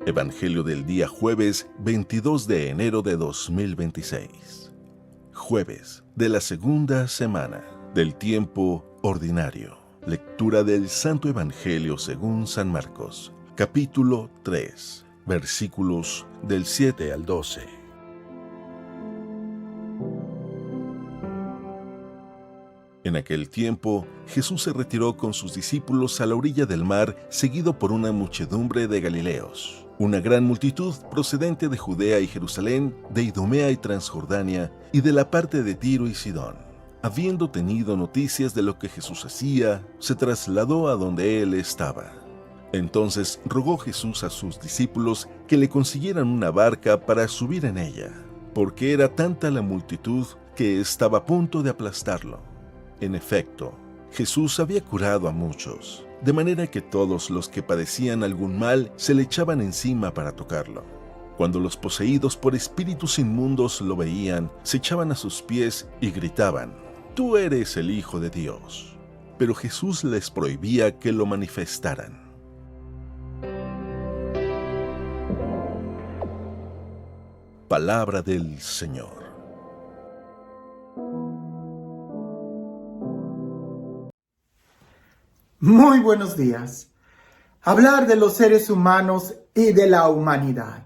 Evangelio del día jueves 22 de enero de 2026. Jueves de la segunda semana del tiempo ordinario. Lectura del Santo Evangelio según San Marcos, capítulo 3, versículos del 7 al 12. En aquel tiempo, Jesús se retiró con sus discípulos a la orilla del mar, seguido por una muchedumbre de Galileos. Una gran multitud procedente de Judea y Jerusalén, de Idumea y Transjordania, y de la parte de Tiro y Sidón. Habiendo tenido noticias de lo que Jesús hacía, se trasladó a donde él estaba. Entonces rogó Jesús a sus discípulos que le consiguieran una barca para subir en ella, porque era tanta la multitud que estaba a punto de aplastarlo. En efecto, Jesús había curado a muchos, de manera que todos los que padecían algún mal se le echaban encima para tocarlo. Cuando los poseídos por espíritus inmundos lo veían, se echaban a sus pies y gritaban: «Tú eres el Hijo de Dios». Pero Jesús les prohibía que lo manifestaran. Palabra del Señor. Muy buenos días. Hablar de los seres humanos y de la humanidad.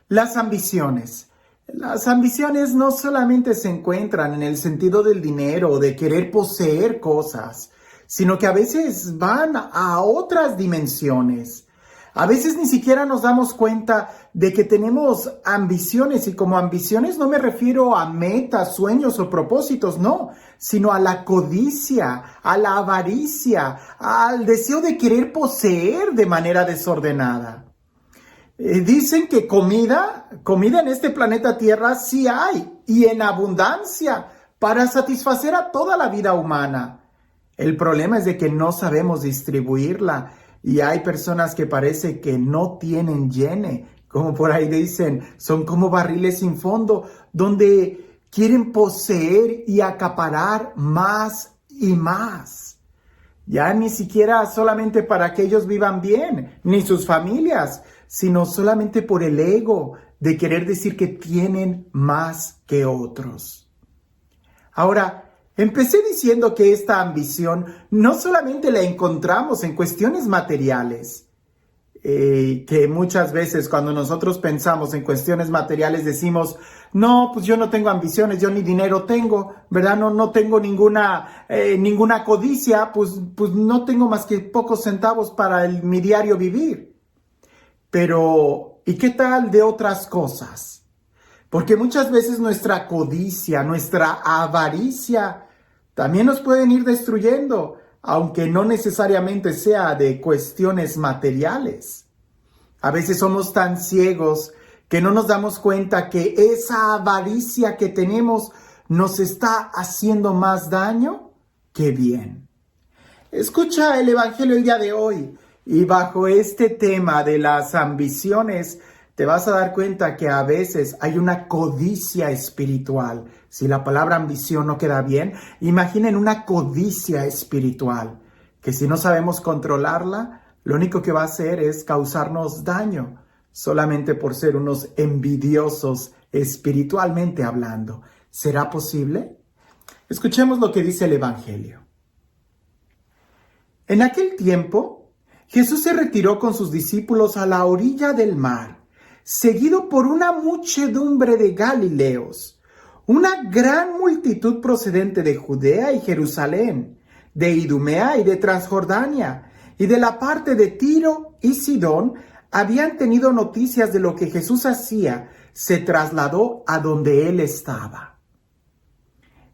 Las ambiciones. Las ambiciones no solamente se encuentran en el sentido del dinero o de querer poseer cosas, sino que a veces van a otras dimensiones. A veces ni siquiera nos damos cuenta de que tenemos ambiciones, y como ambiciones no me refiero a metas, sueños o propósitos, no, sino a la codicia, a la avaricia, al deseo de querer poseer de manera desordenada. Dicen que comida en este planeta Tierra sí hay, y en abundancia, para satisfacer a toda la vida humana. El problema es de que no sabemos distribuirla. Y hay personas que parece que no tienen llene, como por ahí dicen, son como barriles sin fondo, donde quieren poseer y acaparar más y más. Ya ni siquiera solamente para que ellos vivan bien, ni sus familias, sino solamente por el ego de querer decir que tienen más que otros. Ahora, empecé diciendo que esta ambición no solamente la encontramos en cuestiones materiales, que muchas veces cuando nosotros pensamos en cuestiones materiales decimos: no, pues yo no tengo ambiciones, yo ni dinero tengo, ¿verdad? No tengo ninguna codicia, pues no tengo más que pocos centavos para mi diario vivir. Pero, ¿y qué tal de otras cosas? Porque muchas veces nuestra codicia, nuestra avaricia, también nos pueden ir destruyendo, aunque no necesariamente sea de cuestiones materiales. A veces somos tan ciegos que no nos damos cuenta que esa avaricia que tenemos nos está haciendo más daño que bien. Escucha el Evangelio el día de hoy, y bajo este tema de las ambiciones, te vas a dar cuenta que a veces hay una codicia espiritual. Si la palabra ambición no queda bien, imaginen una codicia espiritual, que si no sabemos controlarla, lo único que va a hacer es causarnos daño, solamente por ser unos envidiosos espiritualmente hablando. ¿Será posible? Escuchemos lo que dice el Evangelio. En aquel tiempo, Jesús se retiró con sus discípulos a la orilla del mar, seguido por una muchedumbre de Galileos, una gran multitud procedente de Judea y Jerusalén, de Idumea y de Transjordania, y de la parte de Tiro y Sidón, habían tenido noticias de lo que Jesús hacía, se trasladó a donde él estaba.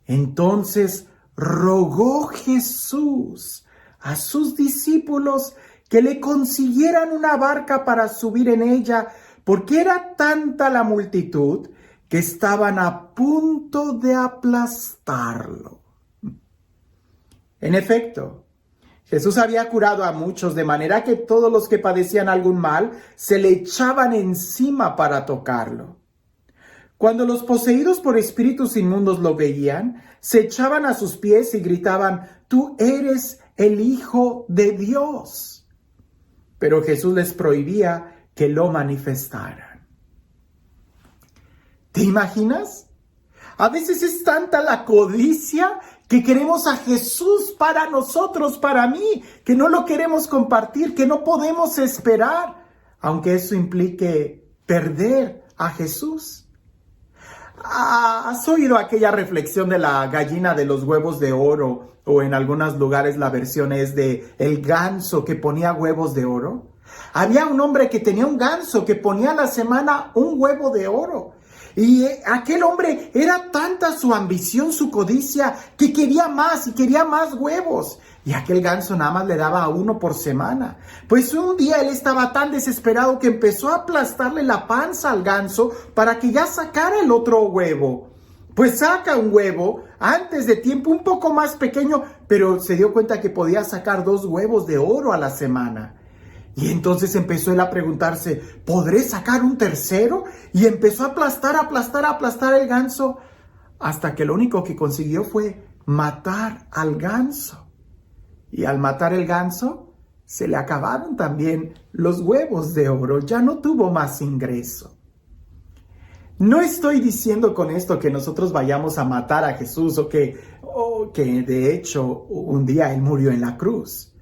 Entonces rogó Jesús a sus discípulos que le consiguieran una barca para subir en ella, porque era tanta la multitud que estaban a punto de aplastarlo. En efecto, Jesús había curado a muchos, de manera que todos los que padecían algún mal se le echaban encima para tocarlo. Cuando los poseídos por espíritus inmundos lo veían, se echaban a sus pies y gritaban: «Tú eres el Hijo de Dios». Pero Jesús les prohibía que lo manifestaran. ¿Te imaginas? A veces es tanta la codicia que queremos a Jesús para nosotros, para mí, que no lo queremos compartir, que no podemos esperar, aunque eso implique perder a Jesús. ¿Has oído aquella reflexión de la gallina de los huevos de oro? O en algunos lugares la versión es de el ganso que ponía huevos de oro. Había un hombre que tenía un ganso que ponía a la semana un huevo de oro. Y aquel hombre era tanta su ambición, su codicia, que quería más y quería más huevos. Y aquel ganso nada más le daba a uno por semana. Pues un día él estaba tan desesperado que empezó a aplastarle la panza al ganso para que ya sacara el otro huevo. Pues saca un huevo antes de tiempo, un poco más pequeño, pero se dio cuenta que podía sacar 2 huevos de oro a la semana. Y entonces empezó él a preguntarse, ¿podré sacar un tercero? Y empezó a aplastar el ganso, hasta que lo único que consiguió fue matar al ganso. Y al matar el ganso, se le acabaron también los huevos de oro, ya no tuvo más ingreso. No estoy diciendo con esto que nosotros vayamos a matar a Jesús o que de hecho un día Él murió en la cruz.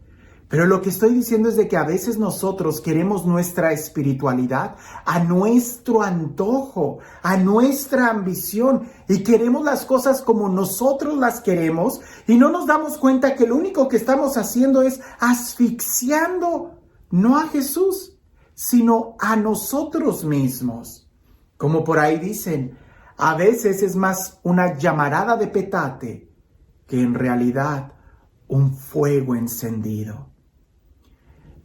Pero lo que estoy diciendo es de que a veces nosotros queremos nuestra espiritualidad a nuestro antojo, a nuestra ambición, y queremos las cosas como nosotros las queremos y no nos damos cuenta que lo único que estamos haciendo es asfixiando no a Jesús, sino a nosotros mismos. Como por ahí dicen, a veces es más una llamarada de petate que en realidad un fuego encendido.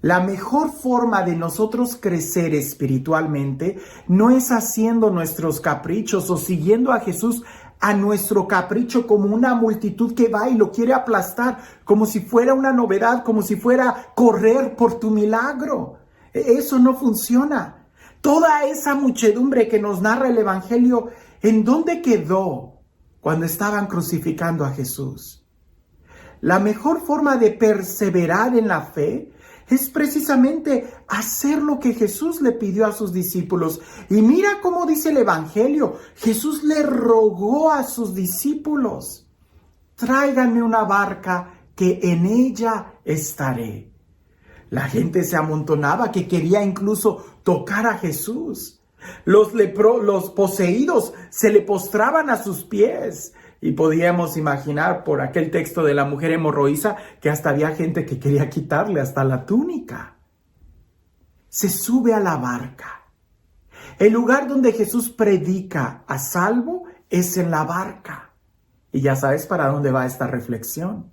La mejor forma de nosotros crecer espiritualmente no es haciendo nuestros caprichos o siguiendo a Jesús a nuestro capricho como una multitud que va y lo quiere aplastar, como si fuera una novedad, como si fuera correr por tu milagro. Eso no funciona. Toda esa muchedumbre que nos narra el Evangelio, ¿en dónde quedó cuando estaban crucificando a Jesús? La mejor forma de perseverar en la fe es precisamente hacer lo que Jesús le pidió a sus discípulos. Y mira cómo dice el Evangelio. Jesús le rogó a sus discípulos: tráiganme una barca que en ella estaré. La gente se amontonaba que quería incluso tocar a Jesús. Los poseídos se le postraban a sus pies. Y podíamos imaginar por aquel texto de la mujer hemorroísa que hasta había gente que quería quitarle hasta la túnica. Se sube a la barca. El lugar donde Jesús predica a salvo es en la barca. Y ya sabes para dónde va esta reflexión.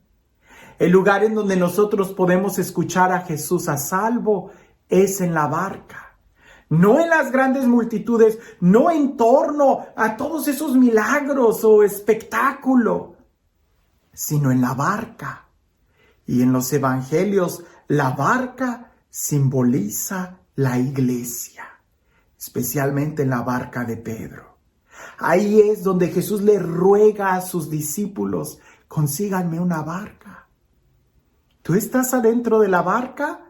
El lugar en donde nosotros podemos escuchar a Jesús a salvo es en la barca. No en las grandes multitudes, no en torno a todos esos milagros o espectáculo, sino en la barca. Y en los evangelios, la barca simboliza la iglesia, especialmente en la barca de Pedro. Ahí es donde Jesús le ruega a sus discípulos: consíganme una barca. ¿Tú estás adentro de la barca?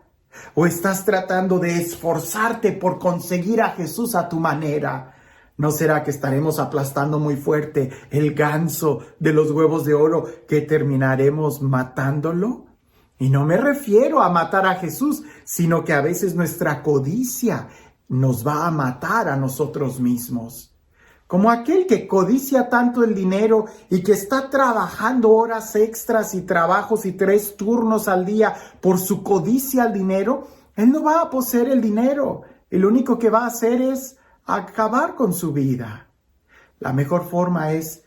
¿O estás tratando de esforzarte por conseguir a Jesús a tu manera? ¿No será que estaremos aplastando muy fuerte el ganso de los huevos de oro que terminaremos matándolo? Y no me refiero a matar a Jesús, sino que a veces nuestra codicia nos va a matar a nosotros mismos. Como aquel que codicia tanto el dinero y que está trabajando horas extras y trabajos y 3 turnos al día por su codicia al dinero, él no va a poseer el dinero. Y lo único que va a hacer es acabar con su vida. La mejor forma es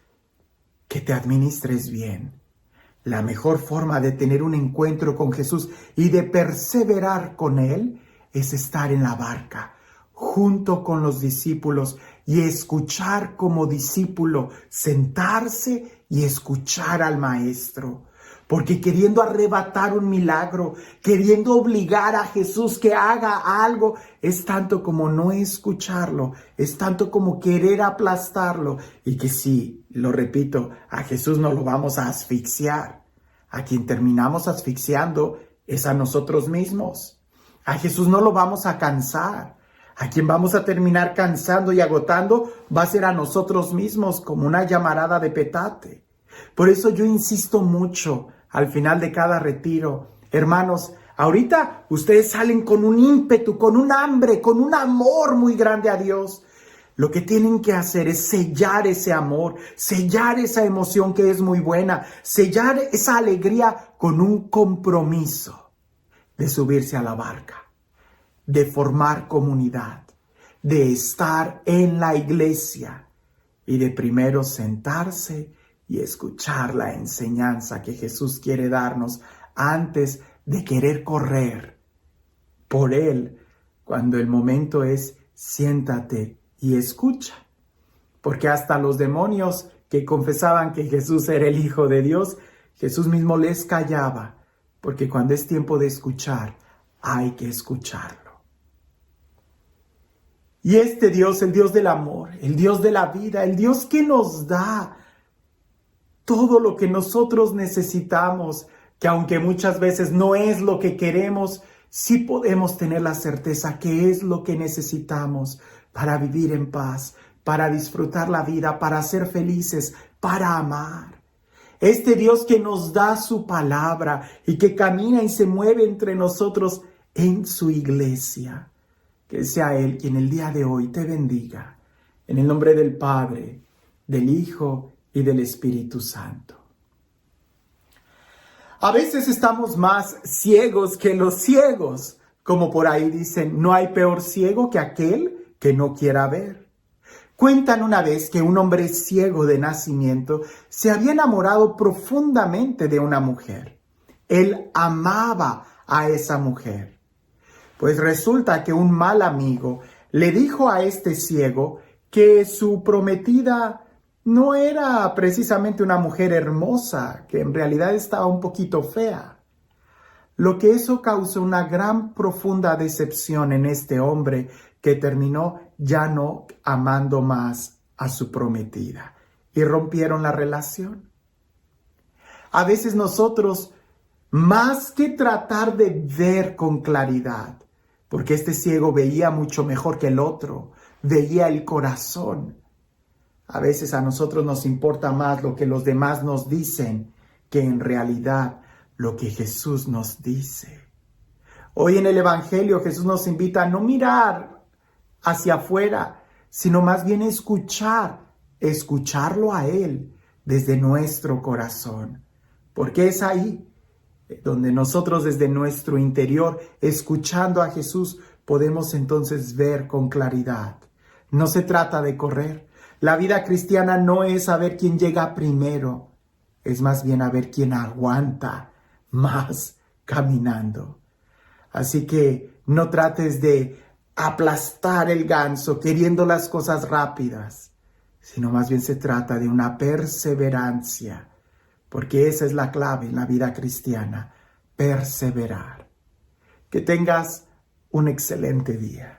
que te administres bien. La mejor forma de tener un encuentro con Jesús y de perseverar con Él es estar en la barca, junto con los discípulos, y escuchar como discípulo, sentarse y escuchar al Maestro. Porque queriendo arrebatar un milagro, queriendo obligar a Jesús que haga algo, es tanto como no escucharlo, es tanto como querer aplastarlo. Y que sí, lo repito, a Jesús no lo vamos a asfixiar. A quien terminamos asfixiando es a nosotros mismos. A Jesús no lo vamos a cansar. A quien vamos a terminar cansando y agotando va a ser a nosotros mismos como una llamarada de petate. Por eso yo insisto mucho al final de cada retiro. Hermanos, ahorita ustedes salen con un ímpetu, con un hambre, con un amor muy grande a Dios. Lo que tienen que hacer es sellar ese amor, sellar esa emoción que es muy buena, sellar esa alegría con un compromiso de subirse a la barca, de formar comunidad, de estar en la iglesia y de primero sentarse y escuchar la enseñanza que Jesús quiere darnos antes de querer correr por Él, cuando el momento es siéntate y escucha. Porque hasta los demonios que confesaban que Jesús era el Hijo de Dios, Jesús mismo les callaba, porque cuando es tiempo de escuchar, hay que escucharlo. Y este Dios, el Dios del amor, el Dios de la vida, el Dios que nos da todo lo que nosotros necesitamos, que aunque muchas veces no es lo que queremos, sí podemos tener la certeza que es lo que necesitamos para vivir en paz, para disfrutar la vida, para ser felices, para amar. Este Dios que nos da su palabra y que camina y se mueve entre nosotros en su iglesia. Que sea Él quien el día de hoy te bendiga. En el nombre del Padre, del Hijo y del Espíritu Santo. A veces estamos más ciegos que los ciegos. Como por ahí dicen, no hay peor ciego que aquel que no quiera ver. Cuentan una vez que un hombre ciego de nacimiento se había enamorado profundamente de una mujer. Él amaba a esa mujer. Pues resulta que un mal amigo le dijo a este ciego que su prometida no era precisamente una mujer hermosa, que en realidad estaba un poquito fea. Lo que eso causó una gran profunda decepción en este hombre que terminó ya no amando más a su prometida y rompieron la relación. A veces nosotros, más que tratar de ver con claridad, porque este ciego veía mucho mejor que el otro, veía el corazón. A veces a nosotros nos importa más lo que los demás nos dicen que en realidad lo que Jesús nos dice. Hoy en el Evangelio Jesús nos invita a no mirar hacia afuera, sino más bien escucharlo a Él desde nuestro corazón. Porque es ahí donde nosotros desde nuestro interior, escuchando a Jesús, podemos entonces ver con claridad. No se trata de correr. La vida cristiana no es saber quién llega primero, es más bien a ver quién aguanta más caminando. Así que no trates de aplastar el ganso queriendo las cosas rápidas, sino más bien se trata de una perseverancia, porque esa es la clave en la vida cristiana, perseverar. Que tengas un excelente día.